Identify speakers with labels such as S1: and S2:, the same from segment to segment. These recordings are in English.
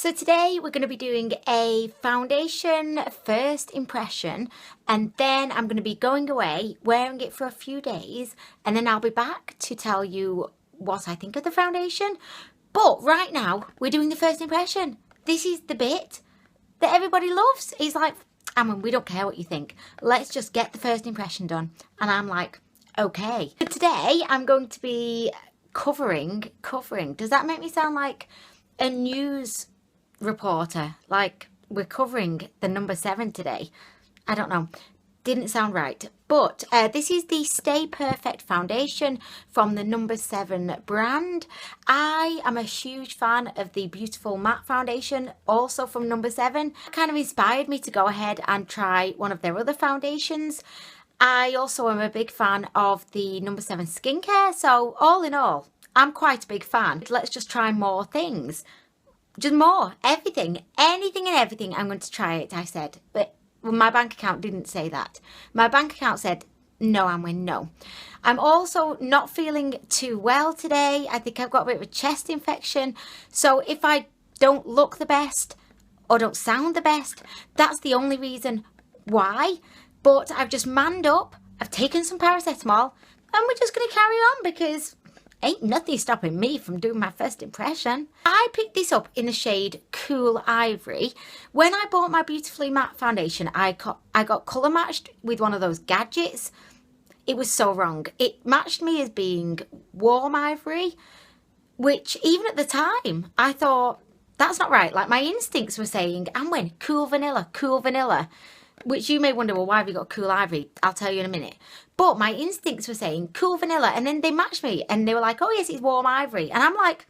S1: So today we're going to be doing a foundation first impression, and then I'm going to be going away, wearing it for a few days, and then I'll be back to tell you what I think of the foundation. But right now we're doing the first impression. This is the bit that everybody loves. It's like, Anwen, we don't care what you think. Let's just get the first impression done. And I'm like, okay. So today I'm going to be covering. Does that make me sound like a news reporter? Like we're covering the number 7 today. I don't know. Didn't sound right. But this is the Stay Perfect foundation from the number 7 brand. I am a huge fan of the beautiful matte foundation, also from number 7. It kind of inspired me to go ahead and try one of their other foundations. I also am a big fan of the number 7 skincare. So all in all, I'm quite a big fan. Let's just try more things. Just more, everything, anything and everything. I'm going to try it, I said. But my bank account didn't say that. My bank account said, no, Anwen, no. I'm also not feeling too well today. I think I've got a bit of a chest infection. So if I don't look the best or don't sound the best, that's the only reason why. But I've just manned up. I've taken some paracetamol and we're just going to carry on because ain't nothing stopping me from doing my first impression. I picked this up in the shade Cool Ivory. When I bought my beautifully matte foundation, I got colour matched with one of those gadgets. It was so wrong. It matched me as being warm ivory, which even at the time, I thought, that's not right. Like my instincts were saying, Anwen, cool vanilla. Which you may wonder, well, why have you got Cool Ivory? I'll tell you in a minute. But my instincts were saying cool vanilla, and then they matched me and they were like, oh yes, it's warm ivory. And I'm like,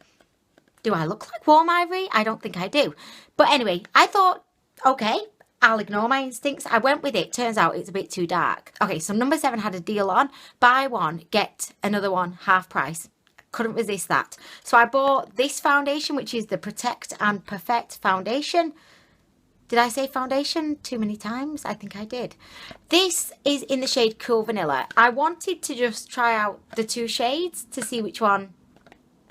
S1: do I look like warm ivory? I don't think I do. But anyway, I thought, okay, I'll ignore my instincts. I went with it. Turns out it's a bit too dark. Okay, so number 7 had a deal on. Buy one, get another one, half price. Couldn't resist that. So I bought this foundation, which is the Protect and Perfect foundation. Did I say foundation too many times? I think I did. This is in the shade Cool Vanilla. I wanted to just try out the 2 shades to see which one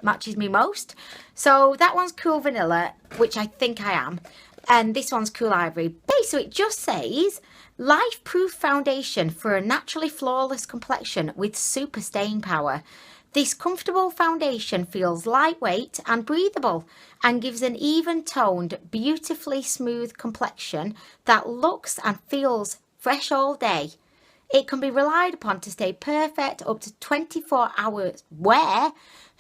S1: matches me most. So that one's Cool Vanilla, which I think I am. And this one's Cool Ivory. So it just says, life-proof foundation for a naturally flawless complexion with super staying power. This comfortable foundation feels lightweight and breathable and gives an even-toned, beautifully smooth complexion that looks and feels fresh all day. It can be relied upon to stay perfect up to 24 hours. Where?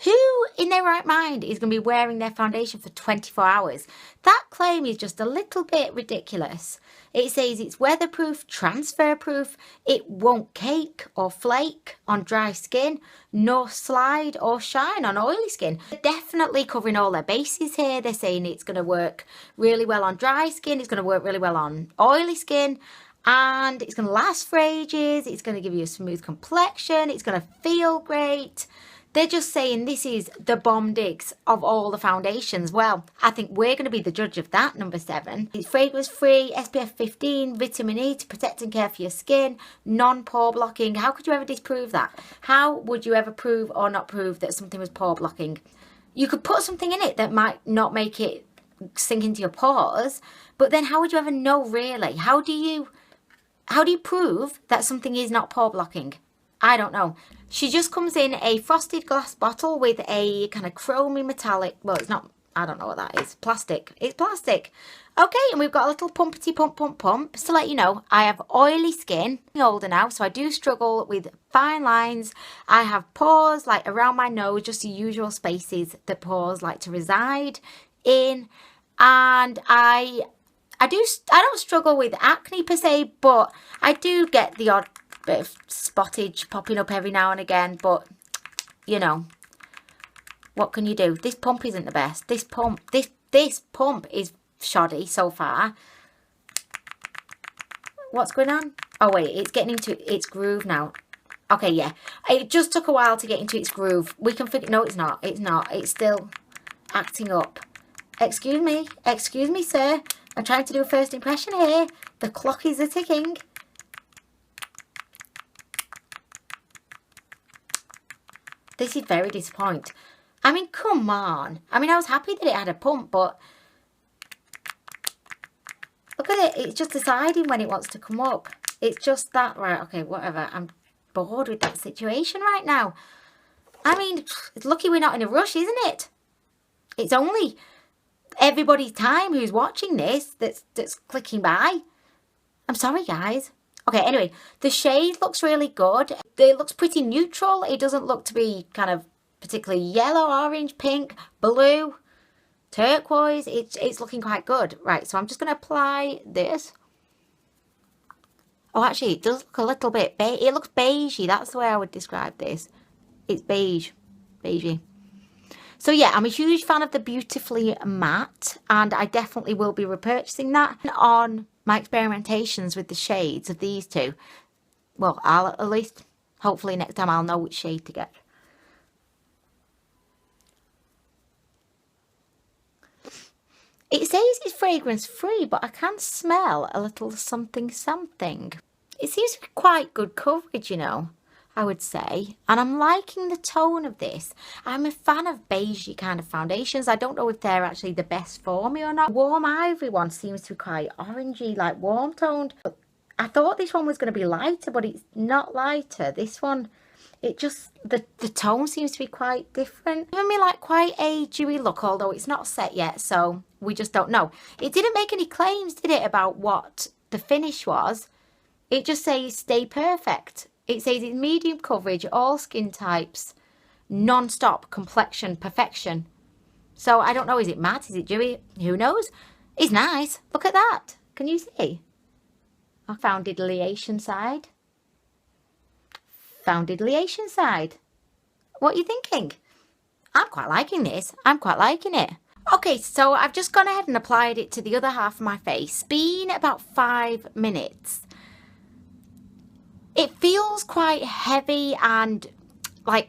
S1: Who in their right mind is going to be wearing their foundation for 24 hours? That claim is just a little bit ridiculous. It says it's weatherproof, transfer proof, it won't cake or flake on dry skin, nor slide or shine on oily skin. They're definitely covering all their bases here. They're saying it's going to work really well on dry skin, it's going to work really well on oily skin, and it's going to last for ages, it's going to give you a smooth complexion, it's going to feel great. They're just saying this is the bomb digs of all the foundations. Well, I think we're going to be the judge of that, number 7. It's fragrance free, SPF 15, vitamin E to protect and care for your skin, non-pore blocking. How could you ever disprove that? How would you ever prove or not prove that something was pore blocking? You could put something in it that might not make it sink into your pores, but then how would you ever know really? How do you prove that something is not pore blocking? I don't know. She just comes in a frosted glass bottle with a kind of chromy metallic, well, it's not, I don't know what that is. Plastic. It's plastic. Okay, and we've got a little pumpity pump. Just to let you know, I have oily skin. I'm older now, so I do struggle with fine lines. I have pores like around my nose, just the usual spaces that pores like to reside in. And I don't struggle with acne per se, but I do get the odd bit of spottage popping up every now and again, but you know, what can you do? This pump isn't the best. This pump is shoddy so far. What's going on? Oh wait, it's getting into its groove now. Okay, yeah, it just took a while to get into its groove. We can figure, no, it's not, it's still acting up. Excuse me sir, I'm trying to do a first impression here. The clock is ticking. This is very disappointing. I mean, come on. I mean, I was happy that it had a pump, but Look at it. It's just deciding when it wants to come up. It's just that. Right, okay, whatever. I'm bored with that situation right now. I mean, it's lucky we're not in a rush, isn't it? It's only everybody's time who's watching this that's clicking by. I'm sorry, guys. Okay, anyway, the shade looks really good. It looks pretty neutral. It doesn't look to be kind of particularly yellow, orange, pink, blue, turquoise. It's looking quite good. Right, so I'm just going to apply this. Oh, actually, it does look a little bit beige. It looks beigey. That's the way I would describe this. It's beige. Beigey. So yeah, I'm a huge fan of the Beautifully Matte, and I definitely will be repurchasing that on my experimentations with the shades of these two. Well, I'll at least, hopefully next time I'll know which shade to get. It says it's fragrance free, but I can smell a little something something. It seems to be quite good coverage, you know, I would say. And I'm liking the tone of this. I'm a fan of beigey kind of foundations. I don't know if they're actually the best for me or not. Warm Ivory one seems to be quite orangey, like warm toned. I thought this one was going to be lighter, but it's not lighter. This one, it just, the tone seems to be quite different. Giving me like quite a dewy look, although it's not set yet, so we just don't know. It didn't make any claims, did it, about what the finish was? It just says stay perfect. It says it's medium coverage, all skin types, non-stop complexion perfection. So I don't know, is it matte, is it dewy? Who knows? It's nice. Look at that. Can you see? I found delineation side. Found delineation side. What are you thinking? I'm quite liking this. I'm quite liking it. Okay, so I've just gone ahead and applied it to the other half of my face. Been about 5 minutes. It feels quite heavy and kind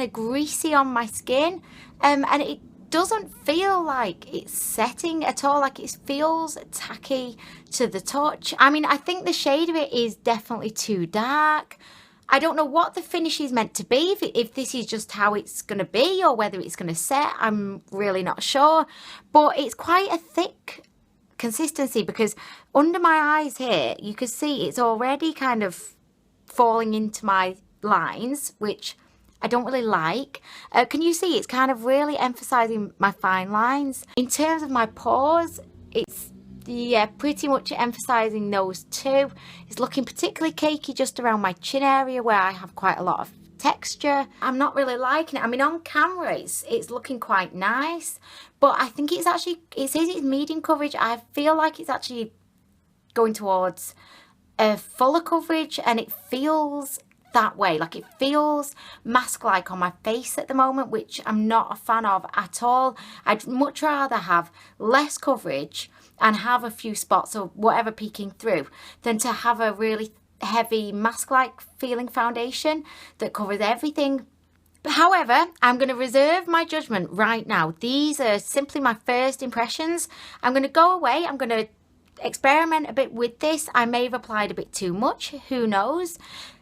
S1: of greasy on my skin. And it doesn't feel like it's setting at all. Like, it feels tacky to the touch. I mean, I think the shade of it is definitely too dark. I don't know what the finish is meant to be, if this is just how it's going to be or whether it's going to set. I'm really not sure. But it's quite a thick consistency, because under my eyes here, you can see it's already kind of falling into my lines, which I don't really like. Can you see it's kind of really emphasizing my fine lines? In terms of my pores, it's, yeah, pretty much emphasizing those two. It's looking particularly cakey just around my chin area where I have quite a lot of texture. I'm not really liking it. I mean, on camera it's looking quite nice, but I think it's actually, it says it's medium coverage. I feel like it's actually going towards a fuller coverage, and it feels that way. Like, it feels mask-like on my face at the moment, which I'm not a fan of at all. I'd much rather have less coverage and have a few spots or whatever peeking through than to have a really heavy mask-like feeling foundation that covers everything. However, I'm going to reserve my judgment right now. These are simply my first impressions. I'm going to go away. I'm going to experiment a bit with this. I may have applied a bit too much. Who knows?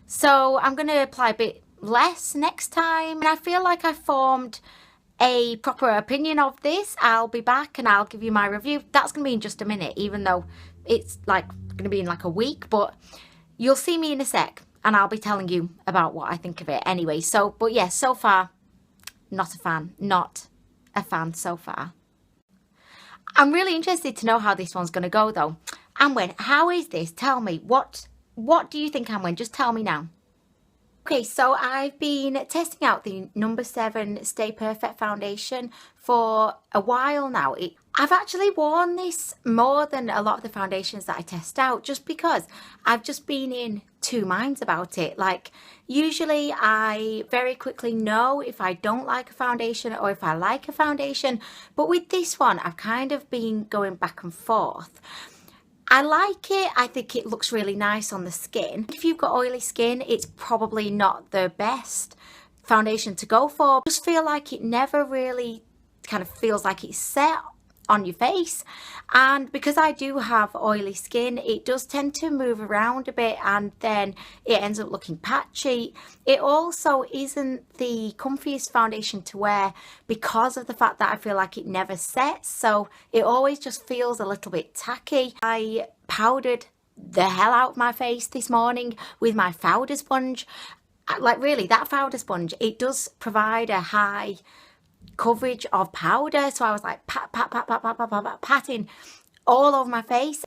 S1: So I'm going to apply a bit less next time. And I feel like I formed a proper opinion of this. I'll be back and I'll give you my review. That's going to be in just a minute, even though it's like going to be in like a week. But you'll see me in a sec, and I'll be telling you about what I think of it anyway. So, but yes, so far, not a fan. Not a fan so far. I'm really interested to know how this one's going to go, though. Anwen, how is this? Tell me. What do you think, Anwen? Just tell me now. Okay, so I've been testing out the number 7 Stay Perfect foundation for a while now. I've actually worn this more than a lot of the foundations that I test out, just because I've just been in 2 minds about it. Like, usually I very quickly know if I don't like a foundation or if I like a foundation, but with this one I've kind of been going back and forth. I like it. I think it looks really nice on the skin. If you've got oily skin, it's probably not the best foundation to go for. I just feel like it never really kind of feels like it's set on your face. And because I do have oily skin, it does tend to move around a bit and then it ends up looking patchy. It also isn't the comfiest foundation to wear because of the fact that I feel like it never sets, so it always just feels a little bit tacky. I powdered the hell out of my face this morning with my powder sponge. Like, really, that powder sponge, it does provide a high coverage of powder, so I was like patting all over my face.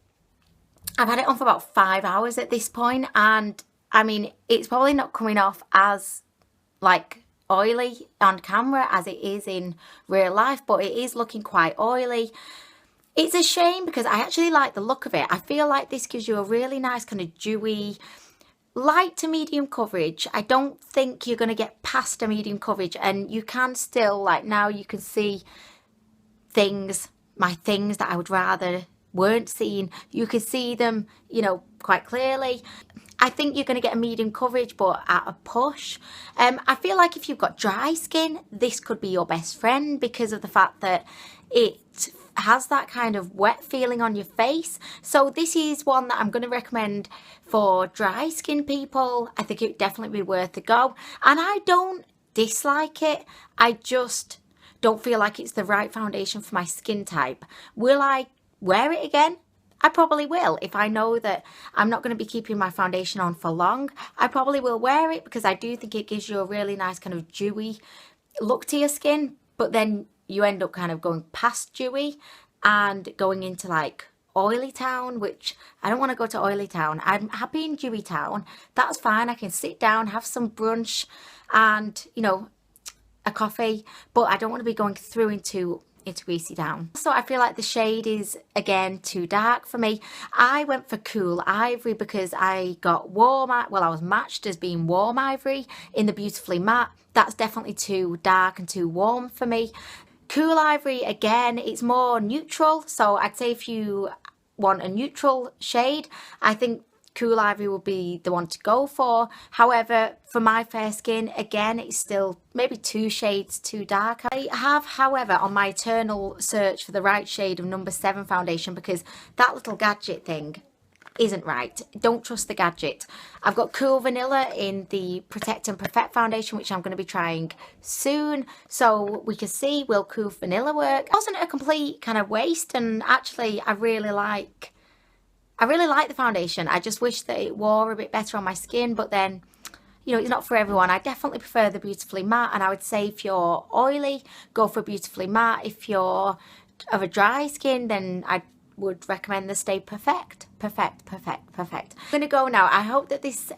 S1: I've had it on for about 5 hours at this point, and I mean, it's probably not coming off as like oily on camera as it is in real life, but it is looking quite oily. It's a shame because I actually like the look of it. I feel like this gives you a really nice kind of dewy light to medium coverage. I don't think you're going to get past a medium coverage, and you can still, like, now you can see things, my things that I would rather weren't seen. You can see them, you know, quite clearly. I think you're going to get a medium coverage, but at a push. I feel like if you've got dry skin, this could be your best friend because of the fact that it has that kind of wet feeling on your face. So this is one that I'm going to recommend for dry skin people. I think it would definitely be worth a go. And I don't dislike it. I just don't feel like it's the right foundation for my skin type. Will I wear it again? I probably will. If I know that I'm not going to be keeping my foundation on for long, I probably will wear it because I do think it gives you a really nice kind of dewy look to your skin. But then you end up kind of going past dewy and going into like oily town, which I don't want to go to oily town. I'm happy in dewy town. That's fine. I can sit down, have some brunch and, you know, a coffee, but I don't want to be going through into greasy down. So I feel like the shade is again too dark for me. I went for Cool Ivory because I got warm, well, I was matched as being warm ivory in the Beautifully Matte. That's definitely too dark and too warm for me. Cool Ivory, again, it's more neutral, so I'd say if you want a neutral shade, I think Cool Ivory will be the one to go for. However, for my fair skin, again, it's still maybe 2 shades too dark. I have, however, on my eternal search for the right shade of number 7 foundation, because that little gadget thing isn't right. Don't trust the gadget. I've got Cool Vanilla in the Protect and Perfect foundation, which I'm going to be trying soon, so we can see, will Cool Vanilla work? It wasn't a complete kind of waste, and actually I really like the foundation. I just wish that it wore a bit better on my skin, but then, you know, it's not for everyone. I definitely prefer the Beautifully Matte, and I would say if you're oily, go for Beautifully Matte. If you're of a dry skin, then I would recommend the Stay Perfect. Perfect. I'm going to go now. I hope that this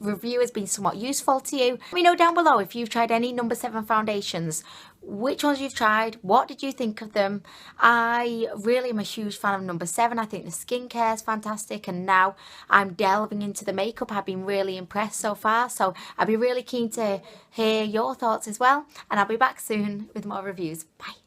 S1: review has been somewhat useful to you. Let me know down below if you've tried any number 7 foundations, which ones you've tried, what did you think of them? I really am a huge fan of number 7. I think the skincare is fantastic, and now I'm delving into the makeup. I've been really impressed so far, so I'd be really keen to hear your thoughts as well, and I'll be back soon with more reviews. Bye.